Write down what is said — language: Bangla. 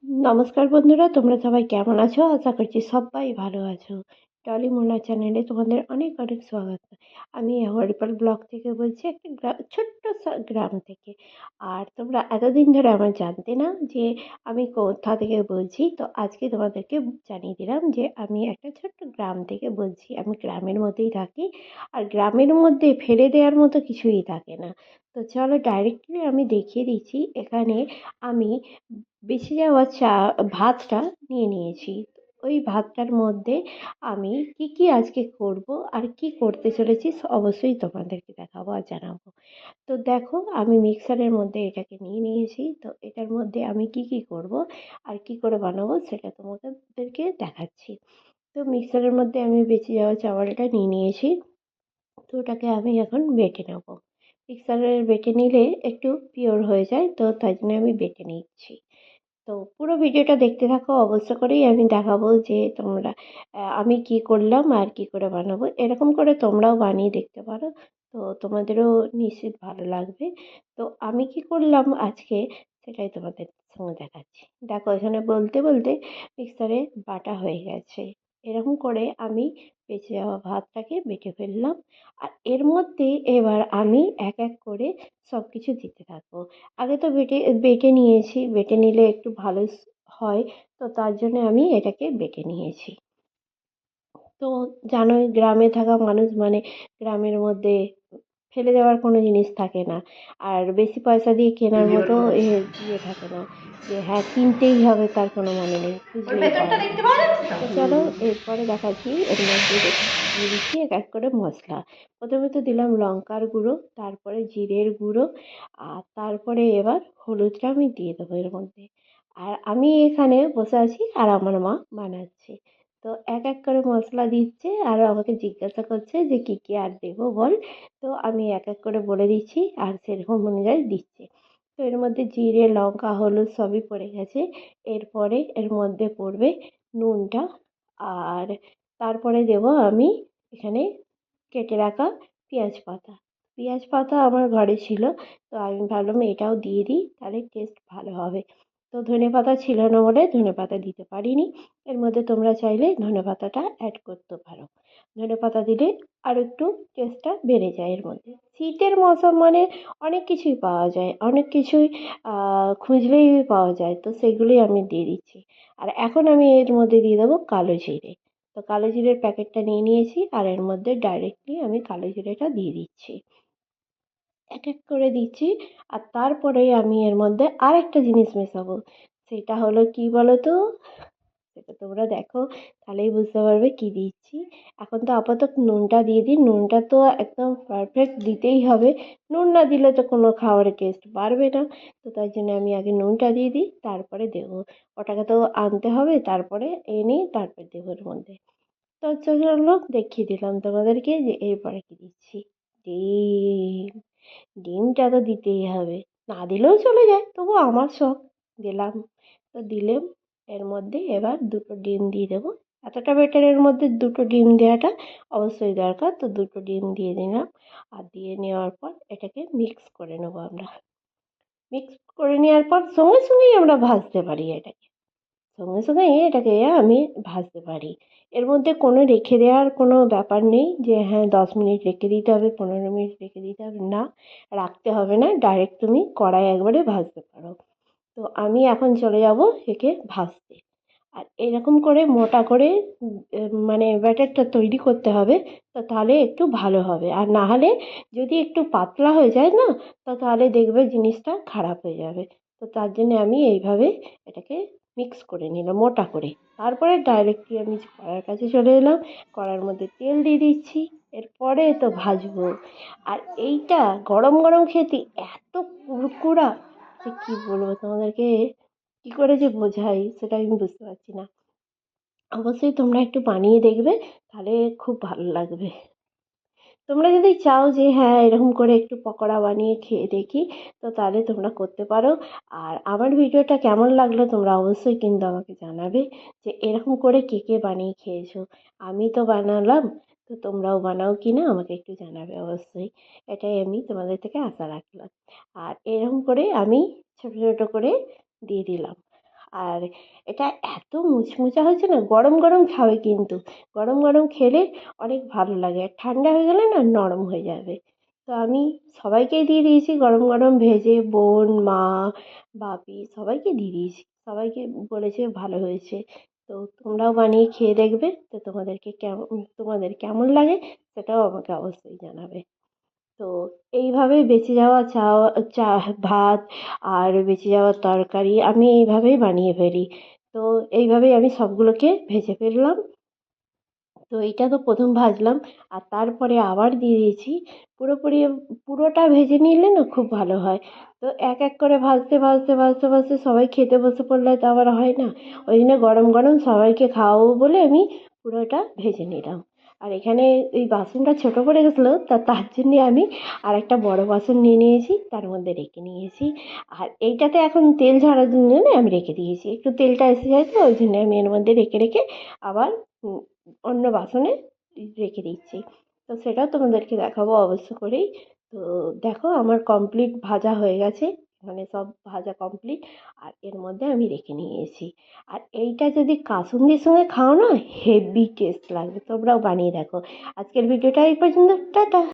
নমস্কার বন্ধুরা, তোমরা সবাই কেমন আছো? আশা করছি সবাই ভালো আছো। টলি মোনা চ্যানেলে তোমাদের অনেক অনেক স্বাগত। আমি হরিপাল ব্লগ থেকে বলছি, একটা ছোট্ট গ্রাম থেকে। আর তোমরা এতদিন ধরে আমার জানতে না যে আমি কোথা থেকে বলছি, তো আজকে তোমাদেরকে জানিয়ে দিলাম যে আমি একটা ছোট্ট গ্রাম থেকে বলছি। আমি গ্রামের মধ্যেই থাকি, আর গ্রামের মধ্যে ফেলে দেওয়ার মতো কিছুই থাকে না। তো চলো ডাইরেক্টলি আমি দেখিয়ে দিচ্ছি। এখানে আমি বেঁচে যাওয়া ভাতটা নিয়ে নিয়েছি। ওই ভাতটার মধ্যে আমি কি কি আজকে করব আর কি করতে চলেছি অবশ্যই তোমাদেরকে দেখাবো আর জানাবো। তো দেখো, আমি মিক্সারের মধ্যে এটাকে নিয়ে নিয়েছি। তো এটার মধ্যে আমি কি কি করব আর কি করে বানাবো সেটা তোমাদেরকে দেখাচ্ছি। তো মিক্সারের মধ্যে আমি বেঁচে যাওয়া চাউলটা নিয়ে নিয়েছি। তো ওটাকে আমি এখন বেটে নেব। মিক্সারের বেটে নিলে একটু পিওর হয়ে যায়, তো তাই জন্য আমি বেটে নিচ্ছি। তো পুরো ভিডিওটা দেখতে থাকো, অবশ্য করেই আমি দেখাবো যে তোমরা আমি কি করলাম আর কি করে বানাবো। এরকম করে তোমরাও বানিয়ে দেখতে পারো, তো তোমাদেরও নিশ্চিত ভালো লাগবে। তো আমি কি করলাম আজকে সেটাই তোমাদের সঙ্গে দেখাচ্ছি। দেখো, এখানে বলতে বলতে মিক্সারে বাটা হয়ে গেছে। এরকম করে আমি বেঁচে যাওয়া ভাতটাকে বেটে ফেললাম। আর এর মধ্যে এবার আমি এক এক করে সব কিছু দিতে থাকবো। আগে তো বেটে বেটে নিয়েছি, বেটে নিলে একটু ভালো হয়। তো তার জন্য আমি এটাকে বেটে নিয়েছি। তো জানোই, গ্রামে থাকা মানুষ মানে গ্রামের মধ্যে ফেলে দেওয়ার কোনো জিনিস থাকে না। আর বেশি পয়সা দিয়ে কেনার মতো ইয়ে থাকে না যে হ্যাঁ কিনতেই হবে, তার কোনো মানে নেই, খুঁজলেই পাওয়া যায়। তো চলো এরপরে দেখাচ্ছি। এর মধ্যে দিয়ে দিচ্ছি এক এক করে মশলা। প্রথমে তো দিলাম লঙ্কার গুঁড়ো, তারপরে জিরের গুঁড়ো, আর তারপরে এবার হলুদটা আমি দিয়ে দেবো এর মধ্যে। আর আমি এখানে বসে আছি আর আমার মা বানাচ্ছে। তো এক এক করে মশলা দিচ্ছে আর আমাকে জিজ্ঞাসা করছে যে কি কি আর দেবো বল। তো আমি এক এক করে বলে দিচ্ছি আর সেরকম অনুযায়ী দিচ্ছে। তো এর মধ্যে জিরে লঙ্কা হলুদ সবই পড়ে গেছে। এরপরে এর মধ্যে পড়বে নুনটা। আর তারপরে দেবো আমি এখানে কেটে রাখা পেঁয়াজ পাতা। পেঁয়াজ পাতা আমার ঘরে ছিল, তো আমি ভাবলাম এটাও দিয়ে দিই, তাহলে টেস্ট ভালো হবে। তো ধনেপাতা ছিল না বলে ধনেপাতা দিতে পারিনি। এর মধ্যে তোমরা চাইলে ধনেপাতাটা অ্যাড করতে পারো। ধনেপাতা দিলে আর একটু টেস্টটা বেড়ে যায়। এর মধ্যে শীতের মৌসুম মানে অনেক কিছুই পাওয়া যায়, অনেক কিছুই খুঁজলেই পাওয়া যায়, তো সেগুলোই আমি দিয়ে দিচ্ছি। আর এখন আমি এর মধ্যে দিয়ে দেবো কালো জিরে। তো কালো জিরের প্যাকেটটা নিয়ে নিয়েছি, আর এর মধ্যে ডাইরেক্টলি আমি কালো জিরেটা দিয়ে দিচ্ছি। এক এক করে দিচ্ছি। আর তারপরে আমি এর মধ্যে আরেকটা জিনিস মেশাবো। সেটা হলো কি বলো তো? সেটা তোমরা দেখো, তাহলেই বুঝতে পারবে কি দিচ্ছি। এখন তো আপাতত নুনটা দিয়ে দিই। নুনটা তো একদম পারফেক্ট দিতেই হবে। নুন না দিলে তো কোনো খাবারের টেস্ট বাড়বে না। তো তাই জন্য আমি আগে নুনটা দিয়ে দিই, তারপরে দেবো। ওটাকে তো আনতে হবে, তারপরে এনে তারপর দেবো এর মধ্যে। তো চলো দেখিয়ে দিলাম তোমাদেরকে যে এরপরে কি দিচ্ছি। ডিম। ডিমটা তো দিতেই হবে, না দিলেও চলে যায়, তবু আমার শখ, দিলাম। তো দিলাম। এর মধ্যে এবার দুটো ডিম দিয়ে দেবো। এতটা ব্যাটারের মধ্যে দুটো ডিম দেওয়াটা অবশ্যই দরকার, তো দুটো ডিম দিয়ে দিলাম। আর দিয়ে নেওয়ার পর এটাকে মিক্স করে নেবো আমরা। মিক্স করে নেওয়ার পর সঙ্গে সঙ্গেই আমরা ভাজতে পারি এটাকে। সঙ্গে সঙ্গে এটাকে আমি ভাজতে পারি। এর মধ্যে কোনো রেখে দেওয়ার কোনো ব্যাপার নেই যে হ্যাঁ 10 মিনিট রেখে দিতে হবে, 15 মিনিট রেখে দিতে হবে, না, রাখতে হবে না। ডাইরেক্ট তুমি কড়াই একবারে ভাজতে পারো। তো আমি এখন চলে যাব একে ভাজতে। আর এরকম করে মোটা করে মানে ব্যাটারটা তৈরি করতে হবে। তো তাহলে একটু ভালো হবে, আর না হলে যদি একটু পাতলা হয়ে যায় না, তো তাহলে দেখবে জিনিসটা খারাপ হয়ে যাবে। তো তার জন্য আমি এইভাবে এটাকে মিক্স করে নিলাম মোটা করে। তারপরে ডাইরেক্টলি আমি কড়ার কাছে চলে এলাম। কড়ার মধ্যে তেল দিয়ে দিচ্ছি। এরপরে তো ভাজবো। আর এইটা গরম গরম খেতে এত কুড়কুড়া যে কি বলবো তোমাদেরকে, কি করে যে বোঝাই সেটা আমি বুঝতে পারছি না। অবশ্যই তোমরা একটু বানিয়ে দেখবে, তাহলে খুব ভালো লাগবে। তোমরা যদি চাও যে হ্যাঁ এরকম করে একটু পকোড়া বানিয়ে খেয়ে দেখি, তো তাহলে তোমরা করতে পারো। আর আমার ভিডিওটা কেমন লাগলো তোমরা অবশ্যই কিন্তু আমাকে জানাবে যে এরকম করে কে কে বানিয়ে খেয়েছো। আমি তো বানালাম, তো তোমরাও বানাও কি না আমাকে একটু জানাবে অবশ্যই। এটাই আমি তোমাদের থেকে আশা রাখলাম। আর এরকম করে আমি ছোট ছোট করে দিয়ে দিলাম। আর এটা এত মুচমুচে হয়েছে না, গরম গরম খাবে কিন্তু, গরম গরম খেলে অনেক ভালো লাগে, আর ঠান্ডা হয়ে গেলে না নরম হয়ে যাবে। তো আমি সবাইকেই দিয়ে দিয়েছি গরম গরম ভেজে, বোন, মা, বাপি সবাইকে দিয়ে দিয়েছি, সবাইকে বলেছে ভালো হয়েছে। তো তোমরাও বানিয়ে খেয়ে দেখবে, তো তোমাদের কেমন লাগে সেটাও আমাকে অবশ্যই জানাবে। তো এইভাবে বেঁচে যাওয়া চা ভাত আর বেঁচে যাওয়া তরকারি আমি এইভাবেই বানিয়ে ফেলি। তো এইভাবেই আমি সবগুলোকে ভেজে ফেললাম। তো এইটা তো প্রথম ভাজলাম, আর তারপরে আবার দিয়ে দিয়েছি পুরোপুরি। পুরোটা ভেজে নিলে না খুব ভালো হয়। তো এক এক করে ভাজতে ভাজতে ভাজতে ভাজতে সবাই খেতে বসে পড়লে তো আবার হয় না, ওই জন্য গরম গরম সবাইকে খাওয়াবো বলে আমি পুরোটা ভেজে নিলাম। আর এখানে এই বাসনটা ছোটো পড়ে গেছিলো, তার জন্যে আমি আর একটা বড় বাসন নিয়ে নিয়েছি, তার মধ্যে রেখে নিয়েছি। আর এইটাতে এখন তেল ঝরার জন্য না আমি রেখে দিয়েছি, একটু তেলটা এসে যায়, তো ওই জন্য আমি এর মধ্যে রেখে রেখে আবার অন্য বাসনে রেখে দিচ্ছি। তো সেটাও তোমাদেরকে দেখাবো অবশ্য করেই। তো দেখো আমার কমপ্লিট ভাজা হয়ে গেছে, মানে সব ভাজা কমপ্লিট। আর এর মধ্যে আমি রেখে নিয়েছি। আর এইটা যদি কাসুন্দির সঙ্গে খাও না, হেভি টেস্ট লাগবে, তোমরাও বানিয়ে দেখো। আজকের ভিডিওটা এই পর্যন্ত, টাটা।